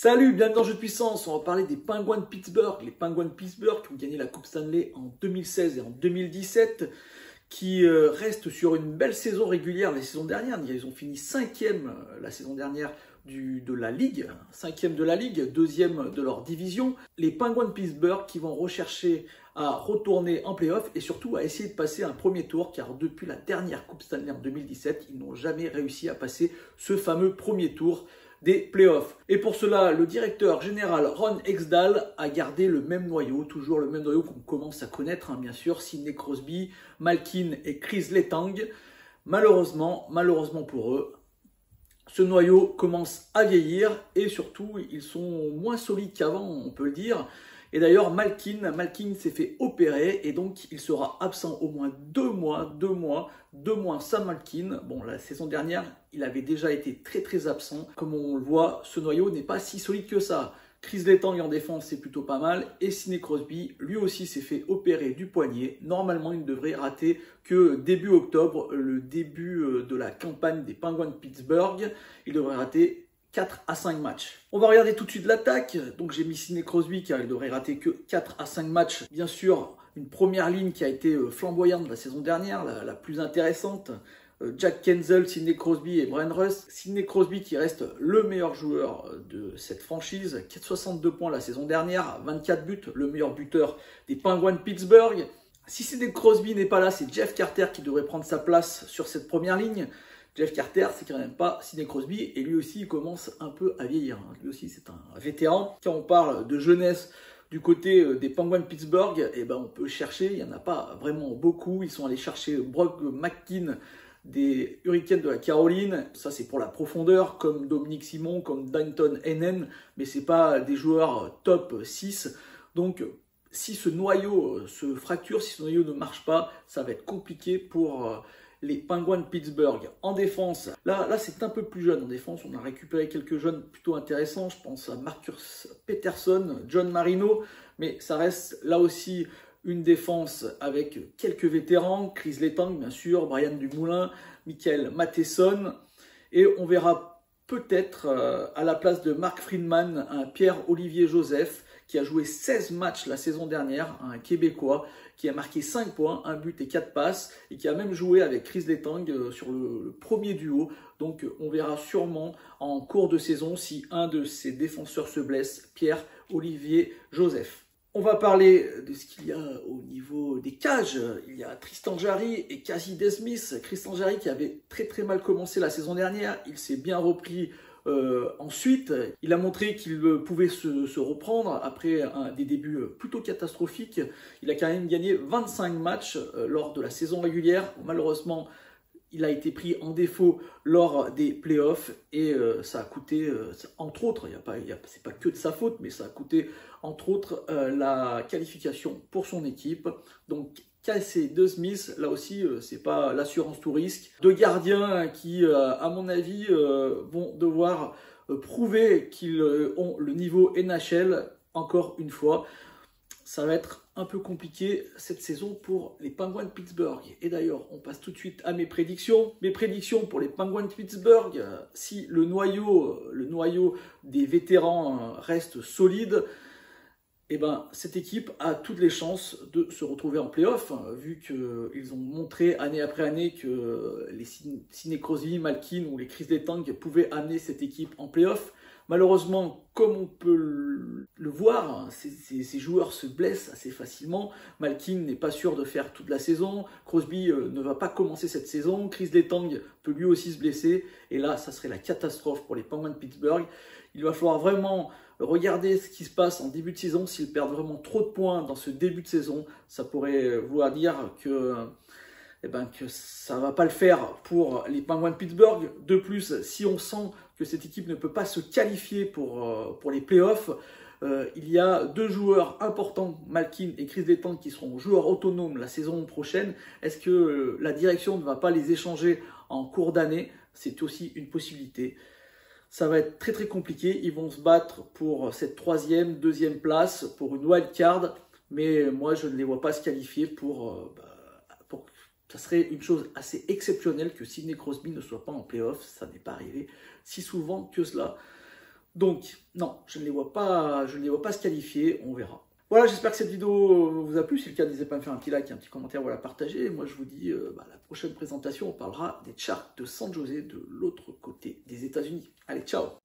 Salut, bienvenue dans Jeu de Puissance. On va parler des Penguins de Pittsburgh. Les Penguins de Pittsburgh qui ont gagné la Coupe Stanley en 2016 et en 2017, qui restent sur une belle saison régulière la saison dernière. Ils ont fini 5e la saison dernière de la Ligue, 5e de la Ligue, 2e de leur division. Les Penguins de Pittsburgh qui vont rechercher à retourner en play-off et surtout à essayer de passer un premier tour, car depuis la dernière Coupe Stanley en 2017, ils n'ont jamais réussi à passer ce fameux premier tour des playoffs. Et pour cela, le directeur général Ron Hextall a gardé le même noyau, toujours le même noyau qu'on commence à connaître, bien sûr, Sidney Crosby, Malkin et Chris Letang. Malheureusement pour eux, ce noyau commence à vieillir et surtout, ils sont moins solides qu'avant, on peut le dire. Et d'ailleurs, Malkin s'est fait opérer et donc il sera absent au moins 2 mois, Sam Malkin. Bon, la saison dernière, il avait déjà été très absent. Comme on le voit, ce noyau n'est pas si solide que ça. Chris Letang en défense, c'est plutôt pas mal. Et Sidney Crosby, lui aussi, s'est fait opérer du poignet. Normalement, il ne devrait rater que début octobre, le début de la campagne des Penguins de Pittsburgh. Il devrait rater 4 à 5 matchs. On va regarder tout de suite l'attaque. Donc j'ai mis Sidney Crosby car il devrait rater que 4 à 5 matchs. Bien sûr, une première ligne qui a été flamboyante la saison dernière, la plus intéressante. Jack Kenzel, Sidney Crosby et Brent Rust. Sidney Crosby qui reste le meilleur joueur de cette franchise. 62 points la saison dernière, 24 buts, le meilleur buteur des Penguins de Pittsburgh. Si Sidney Crosby n'est pas là, c'est Jeff Carter qui devrait prendre sa place sur cette première ligne. Jeff Carter, c'est quand même pas Sidney Crosby, et lui aussi, il commence un peu à vieillir. Lui aussi, c'est un vétéran. Quand on parle de jeunesse du côté des Penguins de Pittsburgh, eh ben, on peut chercher, il n'y en a pas vraiment beaucoup. Ils sont allés chercher Brock McKinn des Hurricanes de la Caroline. Ça, c'est pour la profondeur, comme Dominique Simon, comme Danton Heinen, mais c'est pas des joueurs top 6. Donc, si ce noyau se fracture, si ce noyau ne marche pas, ça va être compliqué pour les Penguins de Pittsburgh. En défense, là c'est un peu plus jeune. En défense, on a récupéré quelques jeunes plutôt intéressants. Je pense à Marcus Peterson, John Marino, mais ça reste là aussi une défense avec quelques vétérans. Chris Letang, bien sûr, Brian Dumoulin, Michael Matheson. Et on verra peut-être à la place de Mark Friedman, un Pierre-Olivier Joseph, qui a joué 16 matchs la saison dernière, un Québécois, qui a marqué 5 points, 1 but et 4 passes, et qui a même joué avec Chris Letang sur le premier duo. Donc on verra sûrement en cours de saison si un de ces défenseurs se blesse, Pierre-Olivier Joseph. On va parler de ce qu'il y a au niveau des cages. Il y a Tristan Jarry et Casey DeSmith. Tristan Jarry qui avait très mal commencé la saison dernière, il s'est bien repris ensuite. Il a montré qu'il pouvait se reprendre après des débuts plutôt catastrophiques. Il a quand même gagné 25 matchs lors de la saison régulière. Malheureusement, il a été pris en défaut lors des playoffs et ça a coûté, entre autres, c'est pas que de sa faute, mais ça a coûté, entre autres, la qualification pour son équipe. Donc, Casey DeSmith, là aussi, c'est pas l'assurance tout risque. 2 gardiens qui, à mon avis, vont devoir prouver qu'ils ont le niveau NHL encore une fois. Ça va être un peu compliqué cette saison pour les Penguins de Pittsburgh. Et d'ailleurs, on passe tout de suite à mes prédictions. Mes prédictions pour les Penguins de Pittsburgh, si le noyau des vétérans reste solide, eh ben, cette équipe a toutes les chances de se retrouver en play-off, vu qu'ils ont montré année après année que les Sidney Crosby, Malkin ou les Chris Letang pouvaient amener cette équipe en play-off. Malheureusement, comme on peut le voir, ces joueurs se blessent assez facilement. Malkin n'est pas sûr de faire toute la saison. Crosby ne va pas commencer cette saison. Chris Letang peut lui aussi se blesser. Et là, ça serait la catastrophe pour les Penguins de Pittsburgh. Il va falloir vraiment regarder ce qui se passe en début de saison. S'ils perdent vraiment trop de points dans ce début de saison, ça pourrait vouloir dire que ça ne va pas le faire pour les Penguins de Pittsburgh. De plus, si on sent que cette équipe ne peut pas se qualifier pour les playoffs, il y a 2 joueurs importants, Malkin et Chris Letang, qui seront joueurs autonomes la saison prochaine. Est-ce que la direction ne va pas les échanger en cours d'année? C'est aussi une possibilité. Ça va être très compliqué. Ils vont se battre pour cette 3e, 2e place, pour une wild card. Mais moi, je ne les vois pas se qualifier pour ça serait une chose assez exceptionnelle que Sidney Crosby ne soit pas en play-off. Ça n'est pas arrivé si souvent que cela. Donc, non, je ne les vois pas se qualifier, on verra. Voilà, j'espère que cette vidéo vous a plu. Si c'est le cas, n'hésitez pas à me faire un petit like, un petit commentaire, voilà, partager. Moi, je vous dis, la prochaine présentation, on parlera des Sharks de San José de l'autre côté des États-Unis. Allez, ciao!